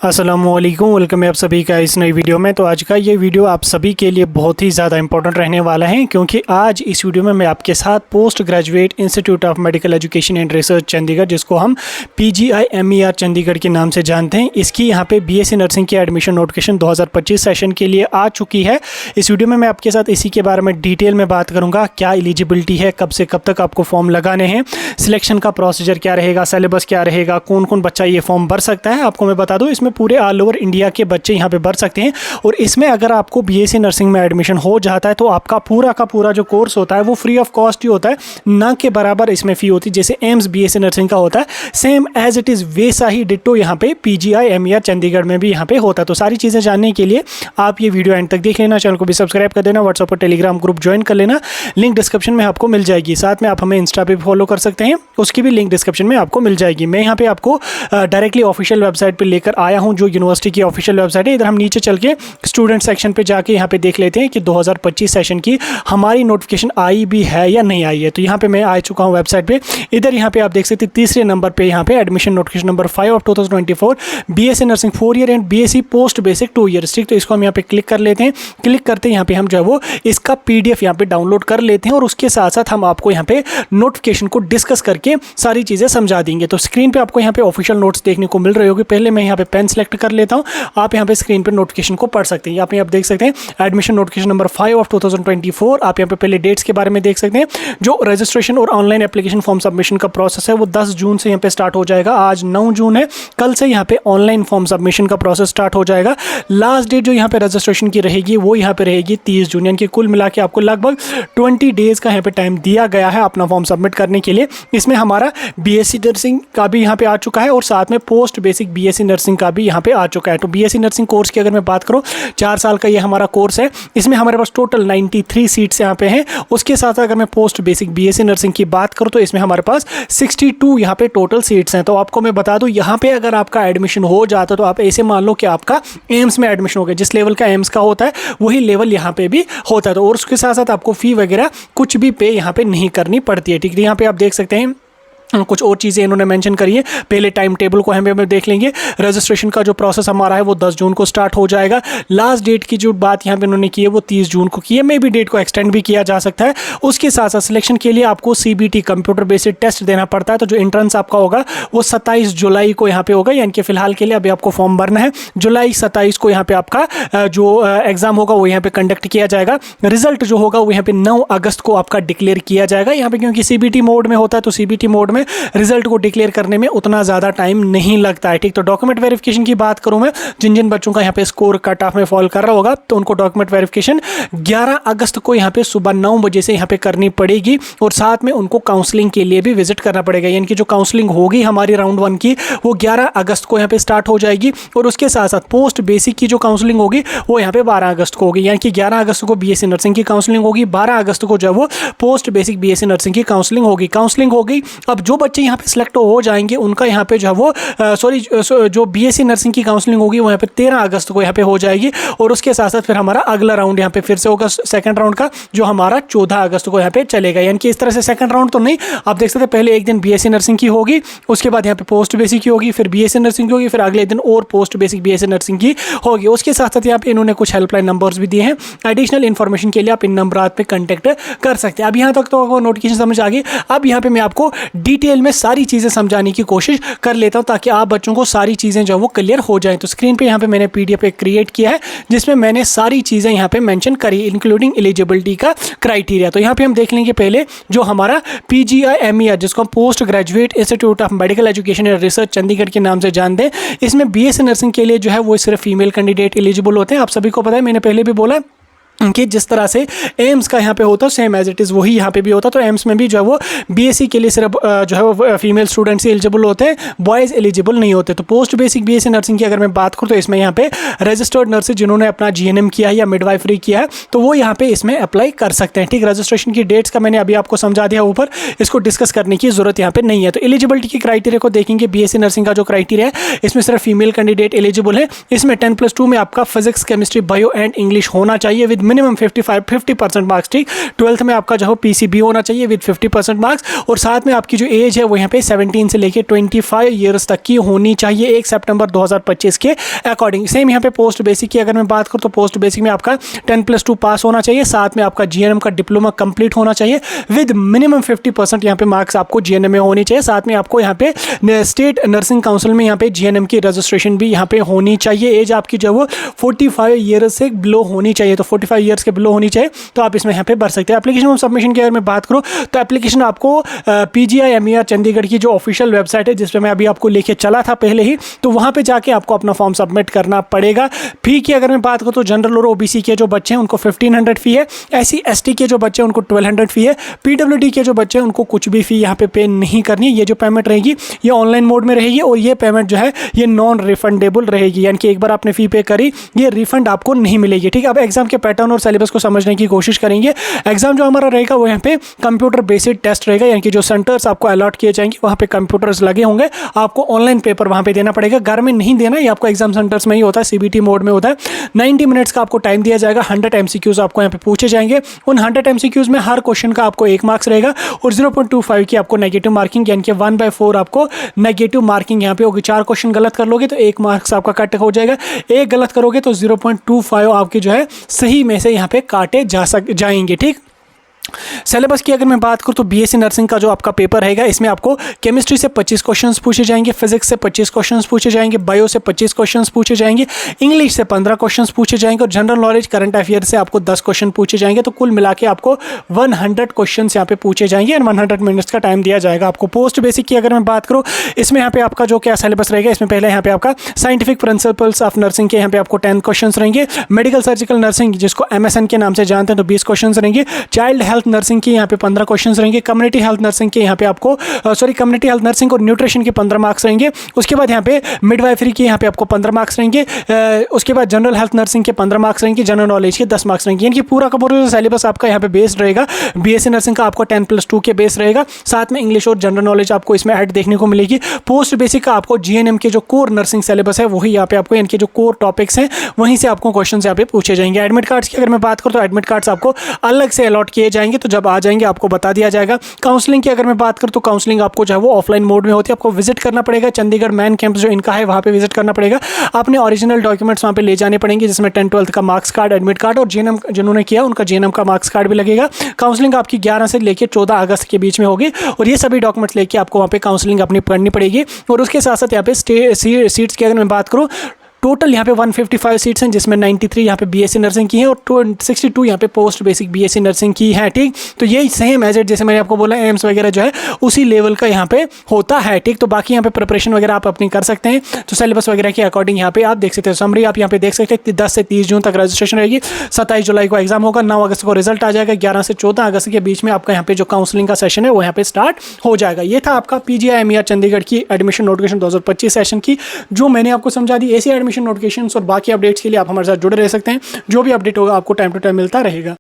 अस्सलामुअलैकुम, वेलकम है आप सभी का इस नई वीडियो में। तो आज का ये वीडियो आप सभी के लिए बहुत ही ज़्यादा इंपॉर्टेंट रहने वाला है, क्योंकि आज इस वीडियो में मैं आपके साथ post graduate institute of medical education and research Chandigarh, जिसको हम PGI-MER चंडीगढ़ के नाम से जानते हैं, इसकी यहाँ पे BSc नर्सिंग की एडमिशन नोटिफिकेशन 2025 सेशन के लिए आ चुकी है। इस वीडियो में मैं आपके साथ इसी के बारे में डिटेल में बात करूँगा। क्या एलिजिबिलिटी है, कब से कब तक आपको फॉर्म लगाने हैं, सिलेक्शन का प्रोसीजर क्या रहेगा, सिलेबस क्या रहेगा, कौन कौन बच्चा ये फॉर्म भर सकता है। आपको मैं बता दूँ, इसमें पूरे ऑल ओवर इंडिया के बच्चे यहाँ पे भर सकते हैं। और इसमें अगर आपको BSc नर्सिंग में एडमिशन हो जाता है तो आपका पूरा का पूरा जो कोर्स होता है वो फ्री ऑफ कॉस्ट ही होता है, ना के बराबर इसमें फ़ी होती है। जैसे एम्स BSc नर्सिंग का होता है, सेम एज इट इज़ वैसा ही डिट्टो यहाँ पे PGI-MER चंडीगढ़ में भी यहाँ पे होता है। तो सारी चीज़ें जानने के लिए आप ये वीडियो एंड तक देख लेना, चैनल को भी सब्सक्राइब कर देना, व्हाट्सएप और टेलीग्राम ग्रुप ज्वाइन कर लेना, लिंक डिस्क्रिप्शन में आपको मिल जाएगी। साथ में आप हमें इंस्टा पे फॉलो कर सकते हैं, उसकी भी लिंक डिस्क्रिप्शन में आपको मिल जाएगी। मैं यहाँ पे आपको डायरेक्टली ऑफिशियल वेबसाइट पे लेकर आया हूँ, जो यूनिवर्सिटी की ऑफिशियल वेबसाइट है। इधर हम नीचे चल के स्टूडेंट सेक्शन पे जाके यहाँ पे देख लेते हैं कि 2025 सेशन की हमारी नोटिफिकेशन आई भी है या नहीं आई है। तो यहाँ पे मैं आ चुका हूँ वेबसाइट पे। इधर यहाँ पे आप देख सकते हैं तीसरे नंबर पे यहाँ पे admission notification number 5 of 2024 BSc nursing 4 year and BSc post basic 2 years. ठीक, तो इसको हम यहाँ पे क्लिक कर लेते हैं। क्लिक करते हैं यहाँ पे हम जो है वो इसका PDF यहाँ पे डाउनलोड कर लेते हैं, और उसके साथ साथ हम आपको यहाँ पे नोटिफिकेशन को डिस्कस करके सारी चीज़ें समझा देंगे। तो स्क्रीन पे आपको यहाँ पे ऑफिशियल नोट्स देखने को मिल रहे होंगे। पहले मैं यहाँ पे पेन सेलेक्ट कर लेता हूँ, आप यहाँ पे स्क्रीन पे नोटिफिकेशन को पढ़ सकते हैं। यहाँ पे आप देख सकते हैं एडमिशन नोटिफिकेशन नंबर 5 ऑफ 2024। आप यहाँ पे पहले डेट्स के बारे में देख सकते हैं। जो रजिस्ट्रेशन और ऑनलाइन एप्लीकेशन फॉर्म सबमिशन का प्रोसेस है वो 10 जून से यहाँ पे स्टार्ट हो जाएगा। आज 9 जून है, कल से यहाँ पे ऑनलाइन फॉर्म सबमिशन का प्रोसेस स्टार्ट हो जाएगा। लास्ट डेट जो यहाँ पे रजिस्ट्रेशन की रहेगी वो यहाँ पे रहेगी 30 जून, यानी कि कुल मिला के आपको लगभग 20 डेज का यहाँ पे टाइम दिया गया है अपना फॉर्म सबमिट करने के लिए। इसमें हमारा BSc नर्सिंग का भी यहाँ पे आ चुका है, और साथ में पोस्ट बेसिक BSc नर्सिंग का भी यहाँ पे आ चुका है। तो BSc नर्सिंग कोर्स की अगर मैं बात करूँ, 4 साल का ये हमारा कोर्स है। इसमें हमारे पास टोटल 93 सीट्स यहाँ पे हैं। उसके साथ अगर मैं पोस्ट बेसिक BSc नर्सिंग की बात करूँ तो इसमें हमारे पास 62 यहाँ पे टोटल सीट्स हैं। तो आपको मैं बता दूँ, यहाँ पे अगर आपका एडमिशन हो जाता तो आप ऐसे मान लो कि आपका एम्स में एडमिशन हो गया। जिस लेवल का एम्स का होता है वही लेवल यहाँ पे भी होता है। तो और उसके साथ साथ आपको फ़ी वगैरह कुछ भी पे यहाँ पे नहीं करनी पड़ती है। ठीक है, यहाँ पे आप देख सकते हैं कुछ और चीज़ें इन्होंने मेंशन करी है। पहले टाइम टेबल को हमें देख लेंगे। रजिस्ट्रेशन का जो प्रोसेस हमारा है वो 10 जून को स्टार्ट हो जाएगा। लास्ट डेट की जो बात यहाँ पे इन्होंने की है वो 30 जून को की है। मे भी डेट को एक्सटेंड भी किया जा सकता है। उसके साथ साथ सिलेक्शन के लिए आपको CBT कंप्यूटर बेस्ड टेस्ट देना पड़ता है। तो जो एंट्रेंस आपका होगा वो 27 जुलाई को यहाँ पे होगा, यानी कि फिलहाल के लिए अभी आपको फॉर्म भरना है। जुलाई 27 को यहाँ पे आपका जो एग्जाम होगा वो यहाँ पे कंडक्ट किया जाएगा। रिजल्ट जो होगा वो यहाँ पे 9 अगस्त को आपका डिक्लेयर किया जाएगा। यहाँ पे क्योंकि CBT मोड में होता है तो CBT मोड में रिजल्ट को डिक्लेयर करने में उतना ज़्यादा टाइम नहीं लगता है। ठीक, तो डॉक्यूमेंट वेरिफिकेशन की बात करूं मैं, जिन जिन बच्चों का यहाँ पे स्कोर कट ऑफ में फॉल कर रहा होगा तो उनको डॉक्यूमेंट वेरिफिकेशन 11 अगस्त को यहाँ पे सुबह 9 बजे से यहाँ पे करनी पड़ेगी। और साथ में उनको काउंसलिंग के लिए भी विजिट करना पड़ेगा, यानी कि जो काउंसलिंग होगी हमारी राउंड 1 की वो 11 अगस्त को यहाँ पे स्टार्ट हो जाएगी। और उसके साथ साथ पोस्ट बेसिक की जो काउंसलिंग होगी वो यहाँ पे 12 अगस्त को होगी, यानी कि 11 अगस्त को BSc नर्सिंग की काउंसलिंग होगी, 12 अगस्त को जो वो पोस्ट बेसिक BSc नर्सिंग की काउंसलिंग होगी। अब जो बच्चे यहाँ पे सिलेक्ट हो जाएंगे उनका यहाँ पे जो है वो जो BSc नर्सिंग की काउंसलिंग होगी वो यहाँ पे 13 अगस्त को यहाँ पे हो जाएगी। और उसके साथ साथ फिर हमारा अगला राउंड यहाँ पे फिर से होगा सेकंड राउंड का, जो हमारा 14 अगस्त को यहाँ पे चलेगा। यानी कि इस तरह से सेकंड राउंड तो नहीं, आप देख सकते हैं पहले एक दिन BSc नर्सिंग की होगी, उसके बाद यहाँ पे पोस्ट बेसिक की होगी, फिर BSc नर्सिंग की होगी, फिर अगले दिन और पोस्ट बेसिक BSc नर्सिंग की होगी। उसके साथ साथ यहाँ पे इन्होंने कुछ हेल्पलाइन नंबर्स भी दिए हैं। एडिशनल इन्फॉर्मेशन के लिए आप इन नंबर पे कंटेक्ट कर सकते हैं। अब यहाँ तक तो नोटिफिकेशन समझ आ गई। अब यहाँ पे मैं आपको डिटेल में सारी चीज़ें समझाने की कोशिश कर लेता हूं ताकि आप बच्चों को सारी चीज़ें जो वो क्लियर हो जाएं। तो स्क्रीन पे यहाँ पे मैंने PDF एक क्रिएट किया है जिसमें मैंने सारी चीज़ें यहाँ पे मेंशन करी, इंक्लूडिंग एलिजिबिलिटी का क्राइटेरिया। तो यहाँ पे हम देख लेंगे पहले जो हमारा PGI-MER, जिसको हम post graduate institute of medical education and research Chandigarh के नाम से जानते हैं। इसमें BSc नर्सिंग के लिए जो है वो सिर्फ फीमेल कैंडिडेट एलिजिबल होते हैं। आप सभी को पता है, मैंने पहले भी बोला कि जिस तरह से एम्स का यहाँ पे होता है सेम एज इट इज़ वही यहाँ पे भी होता है। तो एम्स में भी जो है वो BSc के लिए सिर्फ जो है वो फीमेल स्टूडेंट्स एलिजिबल होते हैं, बॉयज़ एलिजिबल नहीं होते। तो पोस्ट बेसिक BSc नर्सिंग की अगर मैं बात करूँ तो इसमें यहाँ पे रजिस्टर्ड नर्सेज जिन्होंने अपना GNM किया है या मिडवाइफरी किया है तो वो यहाँ पे इसमें अप्लाई कर सकते हैं। ठीक, रजिस्ट्रेशन की डेट्स का मैंने अभी आपको समझा दिया ऊपर, इसको डिस्कस करने की जरूरत यहाँ पे नहीं है। तो एलिजिबिलिटी की क्राइटेरिया को देखेंगे। BSc नर्सिंग का जो क्राइटेरिया है इसमें सिर्फ फीमेल कैंडिडेट एलिजिबल है। इसमें 10+2 में आपका physics, chemistry, bio and English होना चाहिए विद मिनिमम 50% मार्क्स, ठीक। 12th में आपका जो है PCB होना चाहिए विद 50% मार्क्स, और साथ में आपकी जो एज है वो यहाँ पे 17 से लेके 25 ईयर्स तक की होनी चाहिए 1 सितंबर 2025 के अकॉर्डिंग। सेम यहाँ पे पोस्ट बेसिक की अगर मैं बात करूँ तो पोस्ट बेसिक में आपका 10+2 पास होना चाहिए, साथ में आपका GNM का डिप्लोमा कंप्लीट होना चाहिए विद मिनिमम 50% यहाँ पे मार्क्स आपको GNM में होनी चाहिए। साथ में आपको यहाँ पे स्टेट नर्सिंग काउंसिल में यहाँ पे GNM की रजिस्ट्रेशन भी यहाँ पे होनी चाहिए। एज आपकी जो वो 45 ईयर्स से बिलो होनी चाहिए, तो 45 ईयर्स के बिलो होनी चाहिए तो आप इसमें यहाँ पे भर सकते हैं। एप्लीकेशन सबमिशन की अगर मैं बात करूँ तो एप्लीकेशन आपको PGI MER चंडीगढ़ की जो ऑफिशियल वेबसाइट है जिस पर मैं अभी आपको लेके चला था पहले ही, तो वहाँ पे जाके आपको अपना फॉर्म सबमिट करना पड़ेगा। फी की अगर मैं बात करूँ तो जनरल और OBC के जो बच्चे हैं उनको 1500 फी है, SC ST के जो बच्चे हैं उनको 1200 फी है, PWD के जो बच्चे हैं उनको कुछ भी फी यहाँ पे नहीं करनी है। ये जो पेमेंट रहेगी ये ऑनलाइन मोड में रहेगी और ये पेमेंट जो है ये नॉन रिफंडेबल रहेगी, यानी कि एक बार आपने फी पे करी ये रिफंड आपको नहीं मिलेगी, ठीक है। अब एग्जाम के पैटर्न और सिलेबस को समझने की कोशिश करेंगे। एग्जाम जो हमारा रहेगा वो यहाँ पे कंप्यूटर बेस्ड टेस्ट रहेगा, यानी कि जो सेंटर्स आपको अलॉट किए जाएंगे वहाँ पे कंप्यूटर्स लगे होंगे, आपको ऑनलाइन पेपर वहाँ पे देना पड़ेगा, घर में नहीं देना, ये आपको एग्जाम सेंटर्स में ही होता है, CBT मोड में होता है। 90 मिनट्स का आपको टाइम दिया जाएगा, 100 MCQs आपको यहाँ पे पूछे जाएंगे, उन 100 MCQs में हर क्वेश्चन का आपको 1 मार्क्स रहेगा और 0.25 की आपको नेगेटिव मार्किंग, यानी कि 1/4 आपको नेगेटिव मार्किंग यहाँ पे होगी। 4 क्वेश्चन गलत कर लोगे तो 1 मार्क्स आपका कट हो जाएगा, 1 गलत करोगे तो 0.25 आपके जो है सही में से यहाँ पे काटे जाएंगे, ठीक। सिलेबस की अगर मैं बात करूँ तो BSc नर्सिंग का जो आपका पेपर रहेगा इसमें आपको केमिस्ट्री से 25 क्वेश्चंस पूछे जाएंगे, फिजिक्स से 25 क्वेश्चंस पूछे जाएंगे, बायो से 25 क्वेश्चंस पूछे जाएंगे, इंग्लिश से 15 क्वेश्चंस पूछे जाएंगे और जनरल नॉलेज करंट अफेयर से आपको 10 क्वेश्चन पूछे जाएंगे। तो कुल मिला के आपको 100 क्वेश्चन यहाँ पे पूछे जाएंगे और 100 मिनट्स का टाइम दिया जाएगा आपको। पोस्ट बेसिक की अगर मैं बात करूँ इसमें यहाँ पे आपका जो क्या सिलेबस रहेगा, इसमें पहले यहाँ पे आपका साइंटिफिक प्रिंसिपल्स ऑफ नर्सिंग के यहाँ पे आपको 10 क्वेश्चन रहेंगे, मेडिकल सर्जिकल नर्सिंग जिसको MSN के नाम से जानते हैं तो 20 क्वेश्चन रहेंगे, चाइल्ड हेल्थ नर्सिंग की यहाँ पे 15 क्वेश्चंस रहेंगे, कम्युनिटी हेल्थ नर्सिंग के यहाँ पे आपको कम्युनिटी हेल्थ नर्सिंग और न्यूट्रिशन के 15 मार्क्स रहेंगे। उसके बाद यहाँ पे मिडवाइफरी के यहाँ पे आपको 15 मार्क्स रहेंगे, उसके बाद जनरल हेल्थ नर्सिंग के 15 मार्क्स रहेंगे, जनरल नॉलेज के 10 मार्क्स रहेंगे, यानी कि पूरा का पूरा सिलेबस आपका यहाँ पे बेस्ड रहेगा। BSc नर्सिंग का आपको 10+2 के बेस रहेगा, साथ में इंग्लिश और जनरल नॉलेज आपको इसमें ऐड देखने को मिलेगी। पोस्ट बेसिक का आपको GNM के जो कोर नर्सिंग सिलेबस है वही यहाँ पे आपको, यानी कि जो कोर टॉपिक्स हैं वहीं से आपको क्वेश्चन यहाँ पे पूछे जाएंगे। एडमिट कार्ड्स की अगर मैं बात करूँ तो एडमिट कार्ड्स आपको अलग से अलॉट किए जाएंगे, तो जब आ जाएंगे आपको बता दिया जाएगा। काउंसलिंग की अगर मैं बात करूं तो काउंसलिंग आपको जो है वो ऑफलाइन मोड में होती है, आपको विजिट करना पड़ेगा, चंडीगढ़ मैन कैंपस जो इनका है वहां पे विजिट करना पड़ेगा, अपने ओरिजिनल डॉक्यूमेंट्स वहां पे ले जाने पड़ेंगे जिसमें 10-12 का मार्क्स कार्ड, एडमिट कार्ड और GNM जिन्होंने किया उनका GNM का मार्क्स कार्ड भी लगेगा। काउंसलिंग आपकी 11 से लेकर 14 अगस्त के बीच में होगी और ये सभी डॉक्यूमेंट्स लेके आपको वहाँ पे काउंसलिंग अपनी करनी पड़ेगी। और उसके साथ साथ यहाँ पे सीट्स की अगर मैं बात करूँ टोटल यहाँ पे 155 सीट्स हैं जिसमें 93 यहाँ पे BSc नर्सिंग की है और 62 यहाँ पे पोस्ट बेसिक BSc नर्सिंग की है, ठीक। तो ये सेम एज इट जैसे मैंने आपको बोला एम्स वगैरह जो है उसी लेवल का यहाँ पे होता है, ठीक। तो बाकी यहाँ पे प्रिपरेशन वगैरह आप अपनी कर सकते हैं, तो सिलेबस वगैरह के अकॉर्डिंग यहाँ पे आप देख सकते हैं। समरी आप यहाँ पे देख सकते हैं 10 से 30 जून तक रजिस्ट्रेशन रहेगी, 27 जुलाई को एग्जाम होगा, 9 अगस्त को रिजल्ट आ जाएगा, 11 से 14 अगस्त के बीच में आपका यहाँ पे जो काउंसलिंग का सेशन है वो यहाँ पे स्टार्ट हो जाएगा। ये था आपका PGI MER चंडीगढ़ की एडमिशन नोटिफिकेशन 2025 सेशन की जो मैंने आपको समझा दी। ऐसी एडमिशन नोटिफिकेशन और बाकी अपडेट्स के लिए आप हमारे साथ जुड़े रह सकते हैं, जो भी अपडेट होगा आपको टाइम टू टाइम मिलता रहेगा।